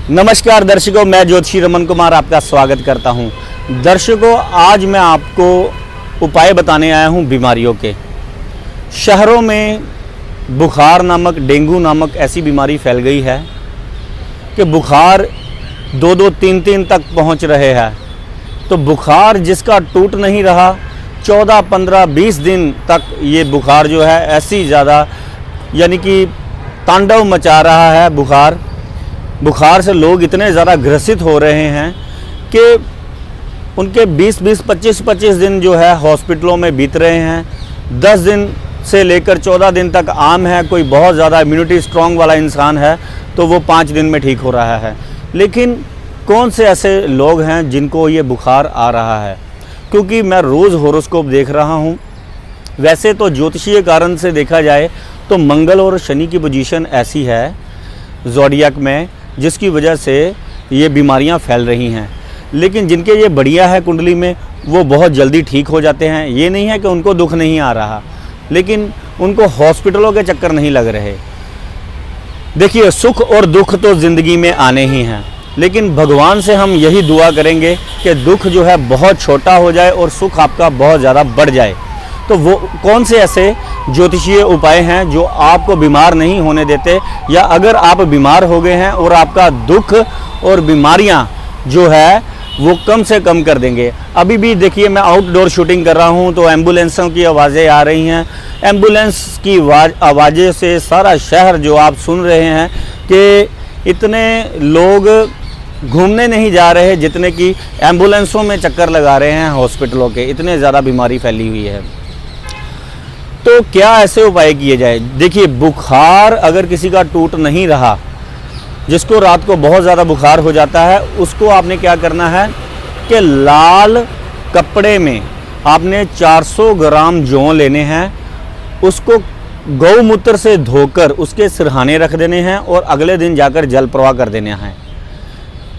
नमस्कार दर्शकों, मैं ज्योतिषी रमन कुमार आपका स्वागत करता हूं। दर्शकों, आज मैं आपको उपाय बताने आया हूं बीमारियों के। शहरों में बुखार नामक, डेंगू नामक ऐसी बीमारी फैल गई है कि बुखार 2-2, 3-3 तक पहुंच रहे हैं। तो बुखार जिसका टूट नहीं रहा, 14, 15, 20 दिन तक ये बुखार जो है ऐसी ज़्यादा यानी कि तांडव मचा रहा है। बुखार से लोग इतने ज़्यादा ग्रसित हो रहे हैं कि उनके 20-20, 25-25 दिन जो है हॉस्पिटलों में बीत रहे हैं। 10 दिन से लेकर 14 दिन तक आम है। कोई बहुत ज़्यादा इम्यूनिटी स्ट्रॉन्ग वाला इंसान है तो वो 5 दिन में ठीक हो रहा है। लेकिन कौन से ऐसे लोग हैं जिनको ये बुखार आ रहा है? क्योंकि मैं रोज़ हॉरोस्कोप देख रहा हूँ। वैसे तो ज्योतिषीय कारण से देखा जाए तो मंगल और शनि की पोजीशन ऐसी है ज़ोडिएक में, जिसकी वजह से ये बीमारियां फैल रही हैं। लेकिन जिनके ये बढ़िया है कुंडली में, वो बहुत जल्दी ठीक हो जाते हैं। ये नहीं है कि उनको दुख नहीं आ रहा, लेकिन उनको हॉस्पिटलों के चक्कर नहीं लग रहे। देखिए, सुख और दुख तो ज़िंदगी में आने ही हैं, लेकिन भगवान से हम यही दुआ करेंगे कि दुख जो है बहुत छोटा हो जाए और सुख आपका बहुत ज़्यादा बढ़ जाए। तो वो कौन से ऐसे ज्योतिषीय उपाय हैं जो आपको बीमार नहीं होने देते, या अगर आप बीमार हो गए हैं और आपका दुख और बीमारियां जो है वो कम से कम कर देंगे। अभी भी देखिए, मैं आउटडोर शूटिंग कर रहा हूं तो एम्बुलेंसों की आवाज़ें आ रही हैं। एम्बुलेंस की आवाज़ें से सारा शहर जो आप सुन रहे हैं कि इतने लोग घूमने नहीं जा रहे जितने कि एम्बुलेंसों में चक्कर लगा रहे हैं हॉस्पिटलों के। इतने ज़्यादा बीमारी फैली हुई है। तो क्या ऐसे उपाय किए जाए? देखिए, बुखार अगर किसी का टूट नहीं रहा, जिसको रात को बहुत ज़्यादा बुखार हो जाता है, उसको आपने क्या करना है कि लाल कपड़े में आपने 400 ग्राम जौ लेने हैं। उसको गौमूत्र से धोकर उसके सिरहाने रख देने हैं और अगले दिन जाकर जल प्रवाह कर देने हैं।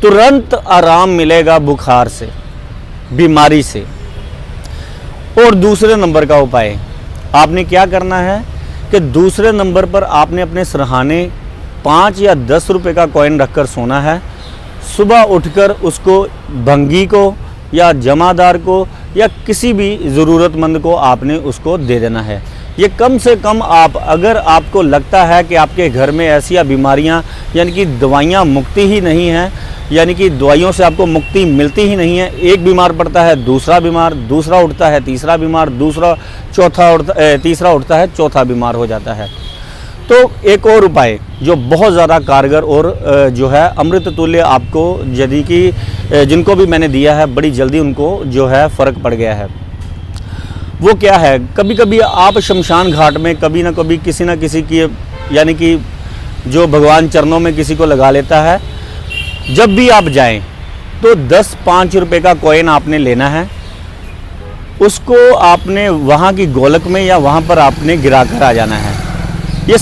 तुरंत आराम मिलेगा बुखार से, बीमारी से। और दूसरे नंबर का उपाय आपने क्या करना है कि दूसरे नंबर पर आपने अपने सिरहाने 5 या 10 रुपए का कॉइन रखकर सोना है। सुबह उठकर उसको भंगी को या जमादार को या किसी भी ज़रूरतमंद को आपने उसको दे देना है। ये कम से कम आप, अगर आपको लगता है कि आपके घर में ऐसी बीमारियां यानी कि दवाइयां मुक्ति ही नहीं हैं, यानी कि दवाइयों से आपको मुक्ति मिलती ही नहीं है, एक बीमार पड़ता है दूसरा बीमार, दूसरा उठता है तीसरा बीमार, तीसरा उठता है चौथा बीमार हो जाता है। तो एक और उपाय जो बहुत ज़्यादा कारगर और जो है अमृत तुल्य आपको, यदि कि जिनको भी मैंने दिया है बड़ी जल्दी उनको जो है फ़र्क पड़ गया है, वो क्या है? कभी कभी आप शमशान घाट में कभी ना कभी किसी न किसी की, यानी कि जो भगवान चरणों में किसी को लगा लेता है, जब भी आप जाएं तो 10-5 रुपए का कॉइन आपने लेना है। उसको आपने वहाँ की गोलक में या वहाँ पर आपने गिरा कर आ जाना है। ये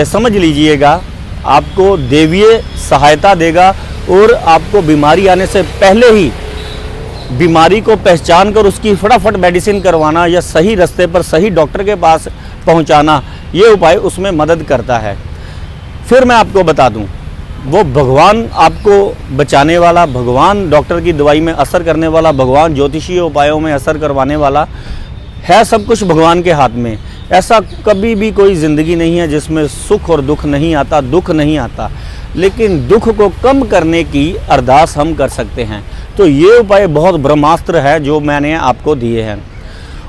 समझ लीजिएगा, आपको देवीय सहायता देगा और आपको बीमारी आने से पहले ही बीमारी को पहचान कर उसकी फटाफट मेडिसिन करवाना या सही रास्ते पर सही डॉक्टर के पास पहुंचाना, ये उपाय उसमें मदद करता है। फिर मैं आपको बता दूं, वो भगवान आपको बचाने वाला, भगवान डॉक्टर की दवाई में असर करने वाला, भगवान ज्योतिषीय उपायों में असर करवाने वाला है। सब कुछ भगवान के हाथ में। ऐसा कभी भी कोई ज़िंदगी नहीं है जिसमें सुख और दुख नहीं आता, दुख नहीं आता, लेकिन दुख को कम करने की अरदास हम कर सकते हैं। तो ये उपाय बहुत ब्रह्मास्त्र है जो मैंने आपको दिए हैं।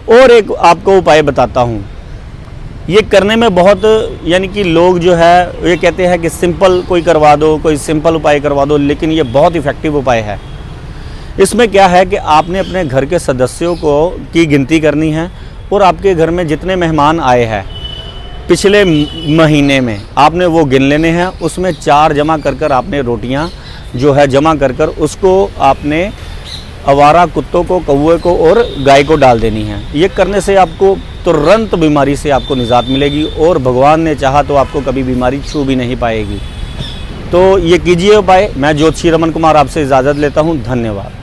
और एक आपको उपाय बताता हूँ, ये करने में बहुत, यानी कि लोग जो है ये कहते हैं कि सिंपल कोई करवा दो, कोई सिंपल उपाय करवा दो, लेकिन ये बहुत इफ़ेक्टिव उपाय है। इसमें क्या है कि आपने अपने घर के सदस्यों की गिनती करनी है और आपके घर में जितने मेहमान आए हैं पिछले महीने में आपने वो गिन लेने हैं। उसमें 4 जमा कर आपने रोटियां जो है जमा कर उसको आपने आवारा कुत्तों को, कौवे को और गाय को डाल देनी है। ये करने से आपको तुरंत बीमारी से आपको निजात मिलेगी और भगवान ने चाहा तो आपको कभी बीमारी छू भी नहीं पाएगी। तो ये कीजिए उपाय। मैं ज्योतिषी रमन कुमार आपसे इजाज़त लेता हूँ। धन्यवाद।